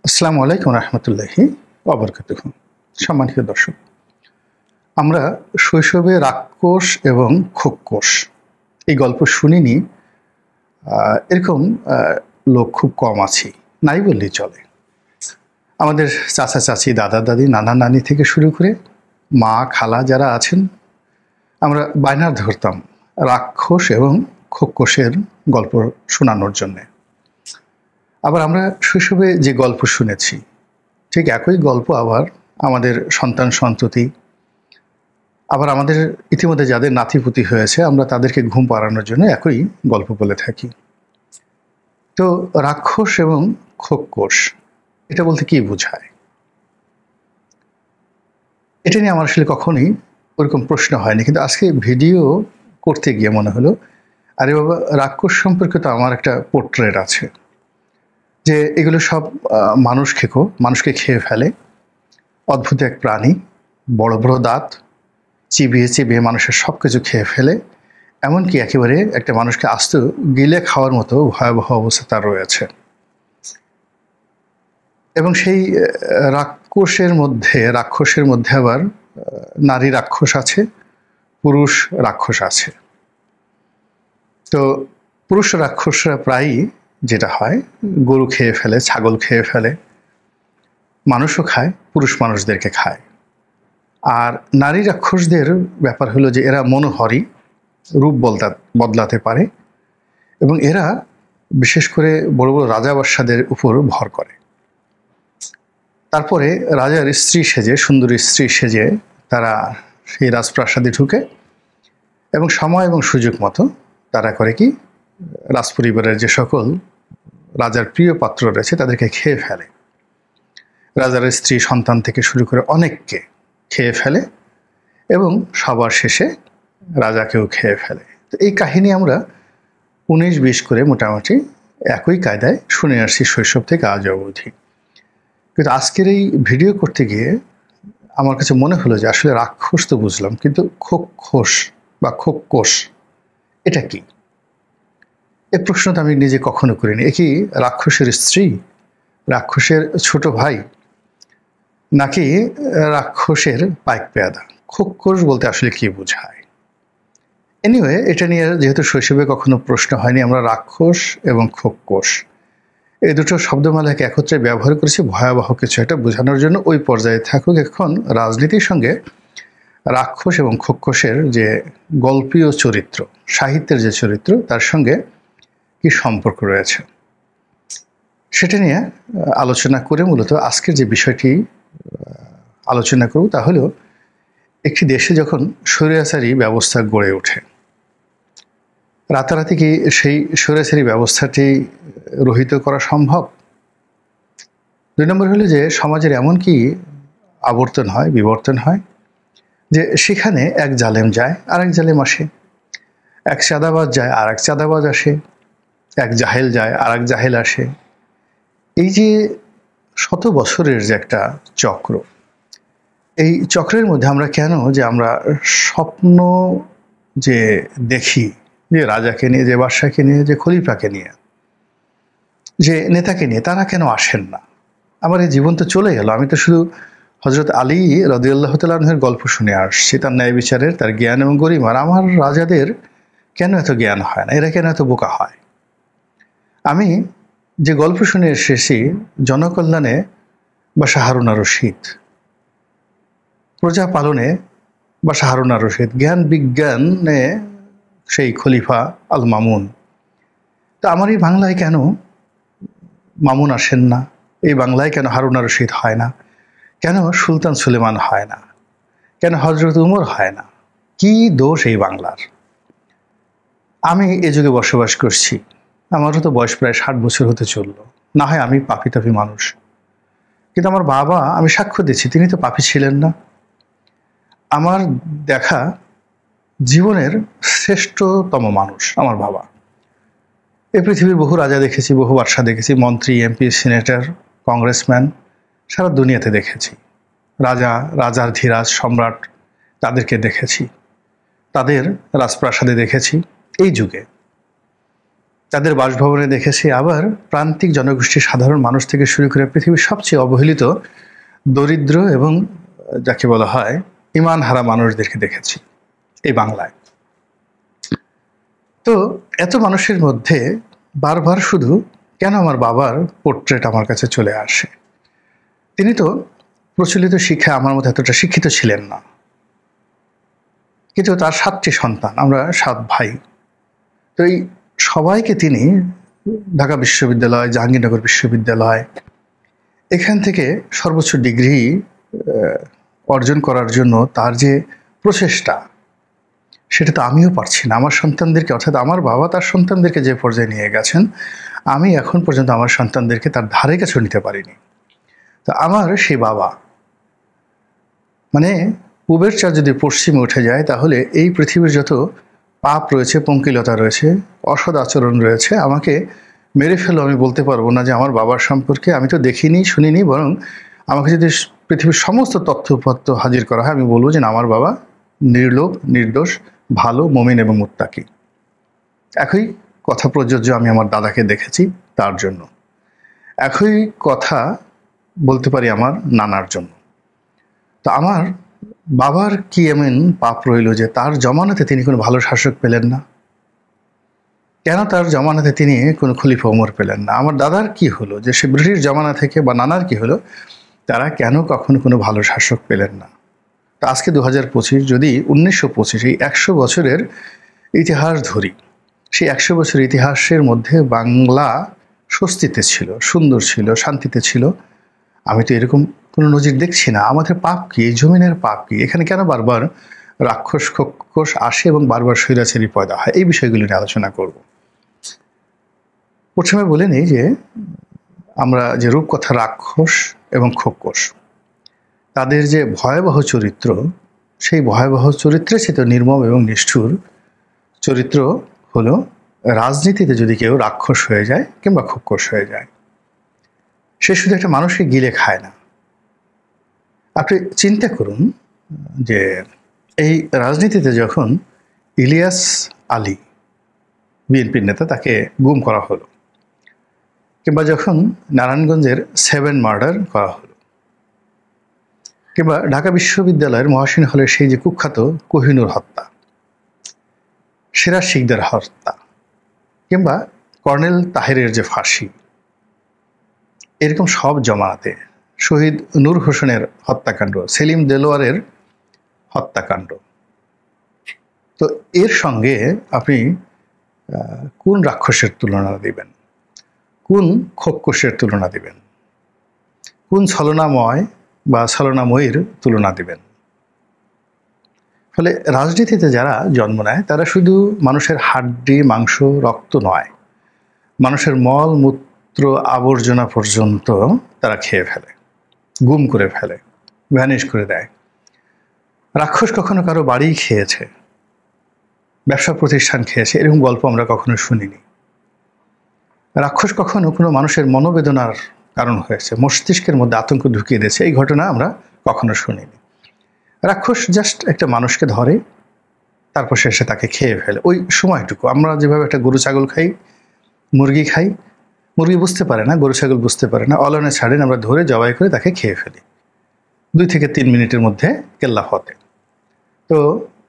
আসসালামু আলাইকুম রহমতুল্লাহি ওয়া বারাকাতুহু। সম্মানিত দর্শক, আমরা শৈশবে রাক্ষস এবং খোক্কস এই গল্প শুনিনি। এরকম লোক খুব কম আছি, নাই বললেই চলে। আমাদের চাচা চাচি, দাদা দাদি, নানা নানি থেকে শুরু করে মা খালা যারা আছেন, আমরা বায়না ধরতাম রাক্ষস এবং খোক্কসের গল্প শোনানোর জন্যে। আবার আমরা শৈশবে যে গল্প শুনেছি, ঠিক একই গল্প আবার আমাদের সন্তান সন্ততি, আবার আমাদের ইতিমধ্যে যাদের নাতিপুতি হয়েছে, আমরা তাদেরকে ঘুম পাড়ানোর জন্য একই গল্প বলে থাকি। তো রাক্ষস এবং খোক্কস এটা বলতে কি বোঝায়, এটা নিয়ে আমার আসলে কখনোই ওরকম প্রশ্ন হয়নি, কিন্তু আজকে ভিডিও করতে গিয়ে মনে হলো আরে বাবা, রাক্ষস সম্পর্কে তো আমার একটা পোর্ট্রেট আছে, যে এগুলো সব মানুষকে খেয়ে ফেলে। অদ্ভুত এক প্রাণী, বড় বড় দাঁত, চিবিয়ে চিবিয়ে মানুষের সব কিছু খেয়ে ফেলে, এমনকি একেবারে একটা মানুষকে আস্ত গিলে খাওয়ার মতো ভয়াবহ অবস্থা তার রয়েছে। এবং সেই রাক্ষসের মধ্যে আবার নারী রাক্ষস আছে, পুরুষ রাক্ষস আছে। তো পুরুষ রাক্ষসরা প্রায়ই যেটা হয়, গরু খেয়ে ফেলে, ছাগল খেয়ে ফেলে, মানুষও খায়, পুরুষ মানুষদেরকে খায়। আর নারী রাক্ষসদের ব্যাপার হলো যে এরা মনোহরি, রূপ বদলাতে পারে, এবং এরা বিশেষ করে বড় বড় রাজা বাদশাদের উপর ভর করে। তারপরে রাজার স্ত্রী সেজে, সুন্দরী স্ত্রী সেজে তারা সেই রাজপ্রাসাদে ঢুকে, এবং সময় এবং সুযোগ মতো তারা করে কি, রাজপরিবারের যে সকল রাজার প্রিয় পাত্র রয়েছে তাদেরকে খেয়ে ফেলে। রাজার স্ত্রী সন্তান থেকে শুরু করে অনেককে খেয়ে ফেলে, এবং সবার শেষে রাজাকেও খেয়ে ফেলে। তো এই কাহিনী আমরা 19-20 করে মোটামুটি একই কায়দায় শুনে আসছি শৈশব থেকে আজ অবধি। কিন্তু আজকের এই ভিডিও করতে গিয়ে আমার কাছে মনে হলো যে আসলে রাক্ষস তো বুঝলাম, কিন্তু খোক্কস বা খোক্কস এটা কি? এই প্রশ্নটা আমি নিজে কখনো করিনি। এ কি রাক্ষসের স্ত্রী, রাক্ষসের ছোট ভাই, নাকি রাক্ষসের পাইক পেয়াদা? খোক্কস বলতে আসলে কি বোঝায়? এনিওয়ে, এটা নিয়ে যেহেতু শৈশবে কখনো প্রশ্ন হয়নি, আমরা রাক্ষস এবং খোক্কস এই দুটো শব্দমালাকে একত্রে ব্যবহার করেছি ভয়াবহ কিছু একটা বোঝানোর জন্য। ওই পর্যায়ে থাকুক। এখন রাজনীতির সঙ্গে রাক্ষস এবং খোক্কসের যে গল্পীয় চরিত্র, সাহিত্যের যে চরিত্র, তার সঙ্গে কি সম্পর্ক রয়েছে সেটা নিয়ে আলোচনা করে মূলত আজকের যে বিষয়টি আলোচনা করব তা হলো, একটি দেশে যখন স্বৈরাচারী ব্যবস্থা গড়ে ওঠে, রাতারাতি কি সেই স্বৈরাচারী ব্যবস্থাটি রহিত করা সম্ভব? 2 নম্বর হলো যে সমাজের এমন কি বিবর্তন হয় যে সেখানে এক জালেম যায় আর এক জালেম আসে, এক চাঁদাবাজ যায় আর এক চাঁদাবাজ আসে, এক জাহেল যায় আর এক জাহেল আসে। এই যে শত বছরের যে একটা চক্র, এই চক্রের মধ্যে আমরা কেন যে আমরা স্বপ্ন যে দেখি, যে রাজাকে নিয়ে, যে বাদশাকে নিয়ে, যে খলিফাকে নিয়ে, যে নেতাকে নিয়ে, তারা কেন আসেন না? আমার এই জীবন তো চলে গেল, আমি তো শুধু হযরত আলী রাদিয়াল্লাহু তাআলা আনহুর গল্প শুনে আসছি, তার ন্যায় বিচারের, তার জ্ঞান এবং গরিমার। আমার রাজাদের কেন এত জ্ঞান হয় না? এরা কেন এত বোকা হয়? আমি যে গল্প শুনে এসেছি, জনকল্যাণে বাদশা হারুন আর রশিদ, প্রজা পালনে বাদশা হারুন আর রশিদ, জ্ঞান বিজ্ঞানে সেই খলিফা আল মামুন। তো আমার এই বাংলায় কেন মামুন আসেন না? এই বাংলায় কেন হারুন আর রশিদ হয় না? কেন সুলতান সুলেমান হয় না? কেন হযরত উমর হয় না? কি দোষ এই বাংলার? আমি এ যুগে বসবাস করছি, আমারও তো বয়স প্রায় 60 বছর হতে চললো। না হয় আমি পাপী তাপী মানুষ, কিন্তু আমার বাবা, আমি সাক্ষ্য দিচ্ছি, তিনি তো পাপী ছিলেন না। আমার দেখা জীবনের শ্রেষ্ঠতম মানুষ আমার বাবা। এই পৃথিবীর বহু রাজা দেখেছি, বহু বাদশা দেখেছি, মন্ত্রী, এমপি, সিনেটর, কংগ্রেসম্যান, সারা দুনিয়াতে দেখেছি। রাজাধিরাজ, সম্রাট, তাদেরকে দেখেছি, তাদের রাজপ্রাসাদে দেখেছি। এই যুগে তাদের বাসভবনে দেখেছি, আবার প্রান্তিক জনগোষ্ঠীর সাধারণ মানুষ থেকে শুরু করে পৃথিবীর সবচেয়ে অবহেলিত দরিদ্র এবং যাকে বলা হয় ইমান হারা মানুষদেরকে দেখেছি এই বাংলায়। তো এত মানুষের মধ্যে বারবার শুধু কেন আমার বাবার পোর্ট্রেট আমার কাছে চলে আসে। তিনি তো প্রচলিত শিক্ষা আমার মতো এতটা শিক্ষিত ছিলেন না, কিন্তু তার 7টি সন্তান, আমরা 7 ভাই। তো এই সবাইকে তিনি ঢাকা বিশ্ববিদ্যালয়, জাহাঙ্গীরনগর বিশ্ববিদ্যালয়, এখান থেকে সর্বোচ্চ ডিগ্রি অর্জন করার জন্য তার যে প্রচেষ্টা, সেটা তো আমিও পারছি না। আমার সন্তানদেরকে, অর্থাৎ আমার বাবা তার সন্তানদেরকে যে পর্যায়ে নিয়ে গেছেন, আমি এখন পর্যন্ত আমার সন্তানদেরকে তার ধারে কাছে নিতে পারিনি। তো আমার সেই বাবা, মানে পূবের চা যদি পশ্চিমে উঠে যায়, তাহলে এই পৃথিবীর যত পাপ রয়েছে, পঙ্কিলতা রয়েছে, অসৎ আচরণ রয়েছে, আমাকে মেরে ফেলো, আমি বলতে পারবো না যে আমার বাবার সম্পর্কে আমি তো দেখিনি, শুনিনি। বরং আমাকে যদি পৃথিবীর সমস্ত তথ্যপত্র হাজির করা হয়, আমি বলবো যে না, আমার বাবা নির্লোভ, নির্দোষ, ভালো, মুমিন এবং মুত্তাকি। একই কথা প্রযোজ্য আমি আমার দাদাকে দেখেছি তার জন্য, একই কথা বলতে পারি আমার নানার জন্য। তো আমার বাবার কি এমন পাপ রইল যে তার জমানাতে তিনি কোনো ভালো শাসক পেলেন না? কেন তার জমানাতে তিনি কোনো খলিফা ওমর পেলেন না? আমার দাদার কি হলো যে সে ব্রিটিশ জমানা থেকে, বা নানার কি হলো, তারা কেন কখনো কোনো ভালো শাসক পেলেন না? তো আজকে 2025, যদি 1925 এই 100 বছরের ইতিহাস ধরি, সেই 100 বছরের ইতিহাসের মধ্যে বাংলা স্বস্তিতে ছিল, সুন্দর ছিল, শান্তিতে ছিল। আমি তো এরকম কোনো নজির দেখছি না। আমাদের পাপ কি? এই জমিনের পাপ কি? এখানে কেন বারবার রাক্ষস খোকস আসে এবং বারবার স্বৈরাচারী পয়দা হয়? এই বিষয়গুলো নিয়ে আলোচনা করব। প্রথমে বলে নিই যে আমরা যে রূপকথা রাক্ষস এবং খোকস, তাদের যে ভয়াবহ চরিত্র, সেই ভয়াবহ চরিত্রের চেয়ে নির্মম এবং নিষ্ঠুর চরিত্র হলো রাজনীতিতে যদি কেউ রাক্ষস হয়ে যায় কিংবা খোকস হয়ে যায়, সে শুধু একটা মানুষকে গিলে খায় না। আপনি চিন্তা করুন যে এই রাজনীতিতে যখন ইলিয়াস আলী, বিএনপির নেতা, তাকে গুম করা হলো, কিংবা যখন নারায়ণগঞ্জের 7 মার্ডার করা হলো, কিংবা ঢাকা বিশ্ববিদ্যালয়ের মহাসিন হলের সেই যে কুখ্যাত কোহিনূর হত্যা, সিরাজ শিকদার হত্যা, কিংবা কর্নেল তাহেরের যে ফাঁসি, এরকম সব জমানাতে শহীদ নূর হোসেনের হত্যাকাণ্ড, সেলিম দেলোয়ারের হত্যাকাণ্ড, তো এর সঙ্গে আপনি কোন রাক্ষসের তুলনা দিবেন? কোন খোকসের তুলনা দিবেন? কোন ছলনাময় বা ছলনাময়ীর তুলনা দিবেন? ফলে রাজনীতিতে যারা জন্ম নেয়, তারা শুধু মানুষের হাড্ডি, মাংস, রক্ত নয়, মানুষের মল, মূত্র, আবর্জনা পর্যন্ত তারা খেয়ে ফেলে, গুম করে ফেলে, ভ্যানিশ করে দেয়। রাক্ষস কখনো কারো বাড়ি খেয়েছে, ব্যবসা প্রতিষ্ঠান খেয়েছে, এরকম গল্প আমরা কখনো শুনিনি। রাক্ষস কখনো কোনো মানুষের মনোবেদনার কারণ হয়েছে, মস্তিষ্কের মধ্যে আতঙ্ক ঢুকিয়ে দিয়েছে, এই ঘটনা আমরা কখনো শুনিনি। রাক্ষস জাস্ট একটা মানুষকে ধরে, তারপর শেষে তাকে খেয়ে ফেলে। ওই সময়টুকু আমরা যেভাবে একটা গরু ছাগল খাই, মুরগি খাই, মুরগি বুঝতে পারে না, গরু ছাগল বুঝতে পারে না, অলনে ছাড়েন, আমরা ধরে জবাই করে তাকে খেয়ে ফেলি 2 থেকে 3 মিনিটের মধ্যে কেল্লা ফতে। তো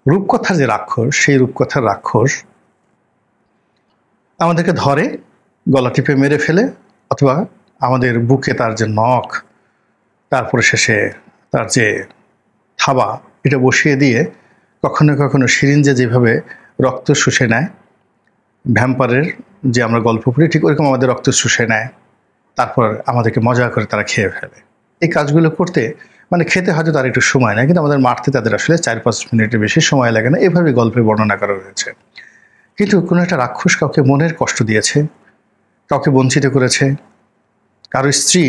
রূপকথার যে রাক্ষস, সেই রূপকথার রাক্ষস আমাদেরকে ধরে, গলা টিপে মেরে ফেলে, অথবা আমাদের বুকে তার যে নখ, তারপরে শেষে তার যে থাবা, এটা বসিয়ে দিয়ে কখনো কখনো সিরিঞ্জে যেভাবে রক্ত শুষে নেয়, ভ্যাম্পারের যে আমরা গল্প পড়ি, ঠিক ওরকম আমাদের রক্ত শুষে নেয়, তারপর আমাদেরকে মজা করে তারা খেয়ে ফেলে। এই কাজগুলো করতে, মানে খেতে হয়তো তার একটু সময় নেয়, কিন্তু আমাদের মারতে তাদের আসলে 4-5 মিনিটের বেশি সময় লাগে না, এভাবে গল্পে বর্ণনা করা হয়েছে। কিন্তু কোনো একটা রাক্ষস কাউকে মনের কষ্ট দিয়েছে, কাউকে বঞ্চিত করেছে, কারো স্ত্রী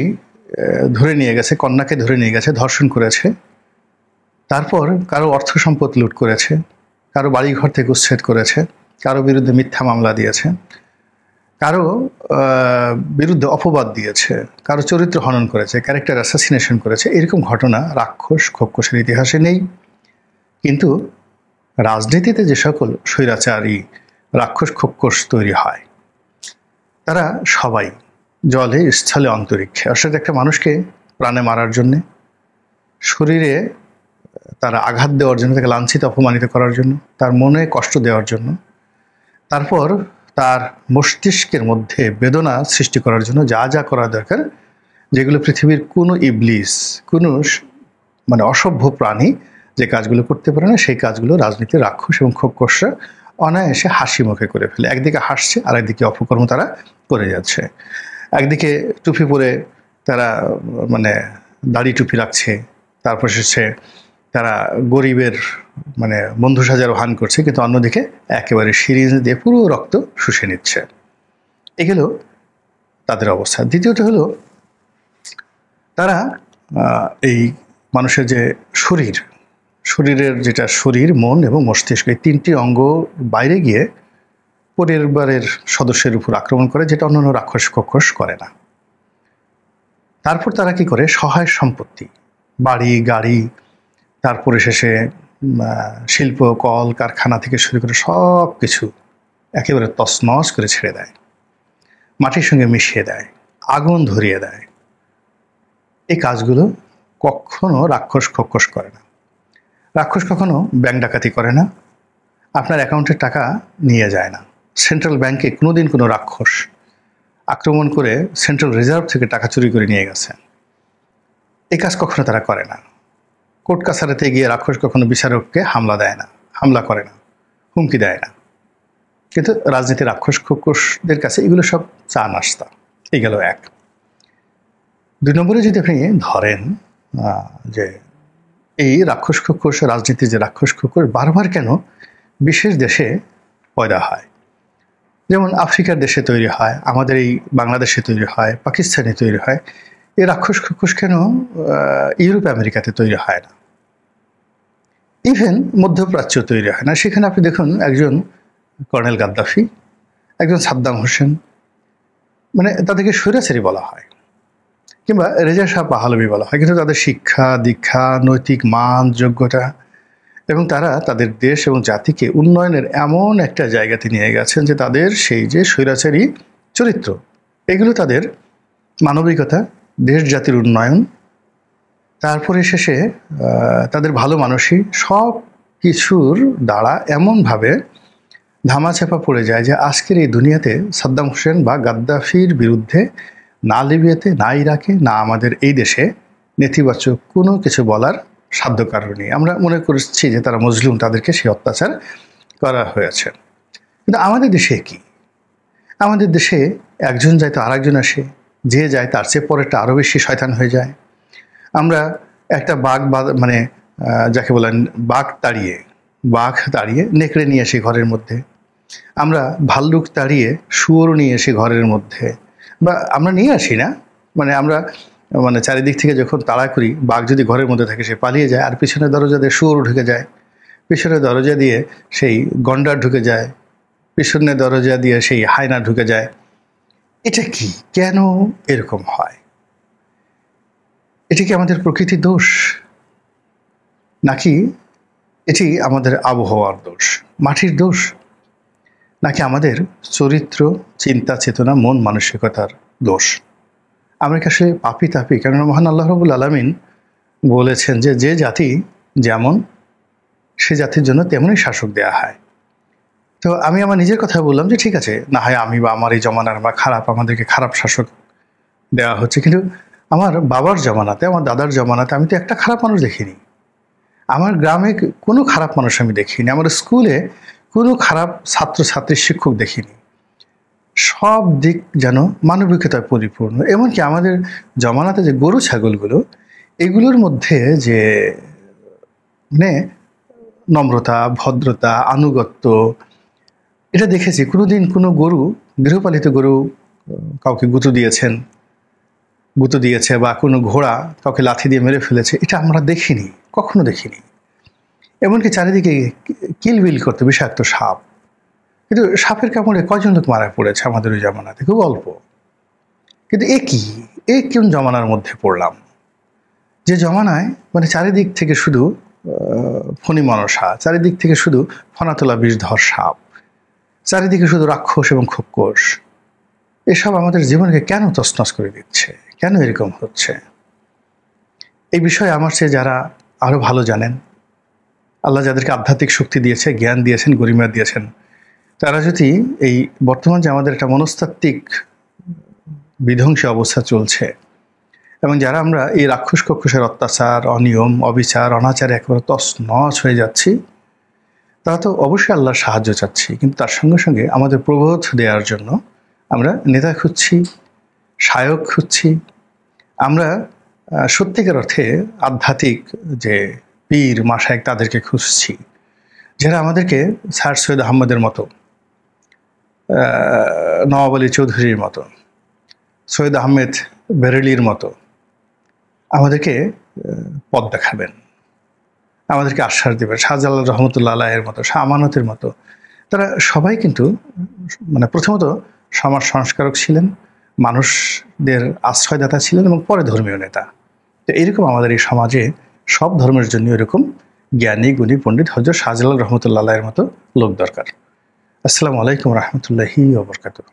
ধরে নিয়ে গেছে, কন্যাকে ধরে নিয়ে গেছে, ধর্ষণ করেছে, তারপর কারো অর্থ সম্পদ লুট করেছে, কারো বাড়িঘর থেকে উচ্ছেদ করেছে, কারো বিরুদ্ধে মিথ্যা মামলা দিয়েছে, কারো বিরুদ্ধে অপবাদ দিয়েছে, কারো চরিত্র হনন করেছে, ক্যারেক্টার অ্যাসাসিনেশন করেছে। এরকম ঘটনা রাক্ষস খোকসের ইতিহাসে নেই। কিন্তু রাজনীতিতে যে সকল স্বৈরাচারী রাক্ষস খোকস তৈরি হয়, তারা সবাই জলে, স্থলে, অন্তরিক্ষে, অর্থাৎ একটা মানুষকে প্রাণে মারার জন্যে, শরীরে তারা আঘাত দেওয়ার জন্য, তাকে লাঞ্ছিত অপমানিত করার জন্য, তার মনে কষ্ট দেওয়ার জন্য, তারপর তার মস্তিষ্কের মধ্যে বেদনা সৃষ্টি করার জন্য যা যা করা দরকার, যেগুলো পৃথিবীর কোনো ইবলিস, কোনো মানে অসভ্য প্রাণী যে কাজগুলো করতে পারে না, সেই কাজগুলো রাজনীতির রাক্ষস এবং খোকসরা অনায়াসে হাসি মুখে করে ফেলে। একদিকে হাসছে আর একদিকে অপকর্ম তারা করে যাচ্ছে। একদিকে টুপি পরে তারা মানে দাড়ি টুপি রাখছে, তারপর সে তারা গরিবের মানে বন্ধু সাজার ভান করছে, কিন্তু অন্যদিকে একেবারে সিরিঞ্জ দিয়ে পুরো রক্ত শুষে নিচ্ছে। এগুলো তাদের অবস্থা। দ্বিতীয়ত হলো তারা এই মানুষের যে শরীরের যেটা শরীর, মন এবং মস্তিষ্ক, এই তিনটি অঙ্গ বাইরে গিয়ে পরিবারের সদস্যের উপর আক্রমণ করে, যেটা অন্যান্য রাক্ষস কক্ষস করে না। তারপর তারা কি করে, সহায় সম্পত্তি, বাড়ি গাড়ি, তারপরে শেষে শিল্প কল কারখানা থেকে শুরু করে সব কিছু একেবারে তছনছ করে ছেড়ে দেয়, মাটির সঙ্গে মিশিয়ে দেয়, আগুন ধরিয়ে দেয়। এই কাজগুলো কখনো রাক্ষস খক্ষস করে না। রাক্ষস কখনো ব্যাংক ডাকাতি করে না, আপনার অ্যাকাউন্টের টাকা নিয়ে যায় না। সেন্ট্রাল ব্যাংকে কোনোদিন কোনো রাক্ষস আক্রমণ করে সেন্ট্রাল রিজার্ভ থেকে টাকা চুরি করে নিয়ে গেছে, এই কাজ কখনো তারা করে না। কোর্ট কাছারিতে গিয়ে রাক্ষস কখনো বিচারককে হামলা করে না, হুমকি দেয় না। কিন্তু রাজনীতির রাক্ষস খক্ষসদের কাছে এগুলো সব চা নাস্তা। এই গেল এক। 2 নম্বরে যদি আপনি ধরেন যে এই রাক্ষস খক্ষস, রাজনীতির যে রাক্ষস খক্ষস বারবার কেন বিশেষ দেশে পয়দা হয়, যেমন আফ্রিকার দেশে তৈরি হয়, আমাদের এই বাংলাদেশে তৈরি হয়, পাকিস্তানে তৈরি হয়, এই রাক্ষস খক্ষস কেন ইউরোপ আমেরিকাতে তৈরি হয় না, ইভেন মধ্যপ্রাচ্য তৈরি হয় না? সেখানে আপনি দেখুন একজন কর্নেল গাদ্দাফি, একজন সাদ্দাম হোসেন, মানে তাদেরকে স্বৈরাচারী বলা হয়, কিংবা রেজা শাহ পাহলভি বলা হয়, কিন্তু তাদের শিক্ষা দীক্ষা, নৈতিক মান, যোগ্যতা এবং তারা তাদের দেশ এবং জাতিকে উন্নয়নের এমন একটা জায়গাতে নিয়ে গেছেন যে তাদের সেই যে স্বৈরাচারী চরিত্র, এগুলো তাদের মানবিকতা, দেশ জাতির উন্নয়ন, তারপরে শেষে তাদের ভালো মানুষই সব কিছুর দ্বারা এমনভাবে ধামাচাপা পড়ে যায় যে আজকের এই দুনিয়াতে সাদ্দাম হোসেন বা গাদ্দাফির বিরুদ্ধে না লিবিয়াতে, না ইরাকে, না আমাদের এই দেশে নেতিবাচক কোনো কিছু বলার সাধ্য কারণ নেই। আমরা মনে করছি যে তারা মজলুম, তাদেরকে সেই অত্যাচার করা হয়েছে। কিন্তু আমাদের দেশে কি? আমাদের দেশে একজন যায় তো আরেকজন আসে, যে যায় তার চেয়ে পরেরটা আরও বেশি শয়তান হয়ে যায়। আমরা একটা বাঘ মানে যাকে বলেন বাঘ তাড়িয়ে নেকড়ে নিয়ে আসি ঘরের মধ্যে, আমরা ভাল্লুক তাড়িয়ে শুয়োর নিয়ে আসি ঘরের মধ্যে, বা আমরা নিয়ে আসি না, মানে আমরা মানে চারিদিক থেকে যখন তাড়া করি, বাঘ যদি ঘরের মধ্যে থাকে সে পালিয়ে যায়, আর পিছনের দরজা দিয়ে শুয়োর ঢুকে যায়, পিছনের দরজা দিয়ে সেই গন্ডার ঢুকে যায়, পিছনের দরজা দিয়ে সেই হায়না ঢুকে যায়। এটা কি, কেন এরকম হয়? এটি কি আমাদের প্রকৃতির দোষ, নাকি এটি আমাদের আবহাওয়ার দোষ, মাটির দোষ, নাকি আমাদের চরিত্র, চিন্তা, চেতনা, মন মানসিকতার দোষ? আমরা কি আসলে পাপি তাপি? কেননা মহান আল্লাহ রাব্বুল আলামিন বলেছেন যে যে জাতি যেমন, সে জাতির জন্য তেমনই শাসক দেয়া হয়। তো আমি আমার নিজের কথা বললাম যে ঠিক আছে, না হয় আমি বা আমার এই জমানার বা খারাপ, আমাদেরকে খারাপ শাসক দেওয়া হচ্ছে, কিন্তু আমার বাবার জমানাতে, আমার দাদার জমানাতে আমি তো একটা খারাপ মানুষ দেখিনি। আমার গ্রামে কোনো খারাপ মানুষ আমি দেখিনি, আমার স্কুলে কোনো খারাপ ছাত্রছাত্রী শিক্ষক দেখিনি। সব দিক যেন মানবিকতায় পরিপূর্ণ। এমনকি আমাদের জমানাতে যে গরু ছাগলগুলো, এগুলোর মধ্যে যে মানে নম্রতা, ভদ্রতা, আনুগত্য, এটা দেখেছি। কোনোদিন কোনো গরু, গৃহপালিত গরু কাউকে গুঁতো দিয়েছে বা কোনো ঘোড়া কাউকে লাথি দিয়ে মেরে ফেলেছে, এটা আমরা দেখিনি, কখনো দেখিনি। এমনকি চারিদিকে কিলবিল করতে বিষাক্ত সাপ, কিন্তু সাপের কামড়ে কয়জন লোক মারা পড়েছে আমাদের ওই জমানাতে? খুব অল্প। কিন্তু এ কোন জমানার মধ্যে পড়লাম, যে জমানায় মানে চারিদিক থেকে শুধু ফণি মনসা, চারিদিক থেকে শুধু ফনাতোলা বিষধর সাপ, চারিদিকে শুধু রাক্ষস এবং খক্ষস। এসব আমাদের জীবনকে কেন তছনছ করে দিচ্ছে, কেন এরকম হচ্ছে? এই বিষয়ে আমার চেয়ে যারা আরো ভালো জানেন, আল্লাহ যাদেরকে আধ্যাত্মিক শক্তি দিয়েছে, জ্ঞান দিয়েছেন, গরিমা দিয়েছেন, তারা যদি এই বর্তমান যে আমাদের একটা মনস্তাত্ত্বিক বিধ্বংসী অবস্থা চলছে এবং যারা আমরা এই রাক্ষস কক্ষসের অত্যাচার, অনিয়ম, অবিচার, অনাচারে একেবারে তছনছ হয়ে যাচ্ছি, তারা তো অবশ্যই আল্লাহর সাহায্য চাচ্ছি, কিন্তু তার সঙ্গে সঙ্গে আমাদের প্রবোধ দেওয়ার জন্য আমরা নেতা খুঁজছি, শায়ক খুঁজছি, আমরা সত্যিকার অর্থে আধ্যাত্মিক যে পীর মাশায়েখ তাদেরকে খুঁজছি, যারা আমাদেরকে স্যার সৈয়দ আহমদের মতো, নওয়াব আলী চৌধুরীর মতো, সৈয়দ আহমেদ বেরেলির মতো আমাদেরকে পথ দেখাবেন, আমাদেরকে আশ্বাস দেবেন। শাহজালাল রহমতুল্লাহ আলাইয়ের মতো, শাহ আমানতের মতো, তারা সবাই কিন্তু মানে প্রথমত সমাজ সংস্কারক ছিলেন, মানুষদের আশ্রয়দাতা ছিলেন এবং পরে ধর্মীয় নেতা। তো এরকম আমাদের এই সমাজে সব ধর্মের জন্য এরকম জ্ঞানী, গুণী, পণ্ডিত হযরত শাহজালাল রহমতুল্লাহ আলাইয়ের মতো লোক দরকার। আসসালামু আলাইকুম রহমতুল্লাহি ওয়া বারাকাতুহু।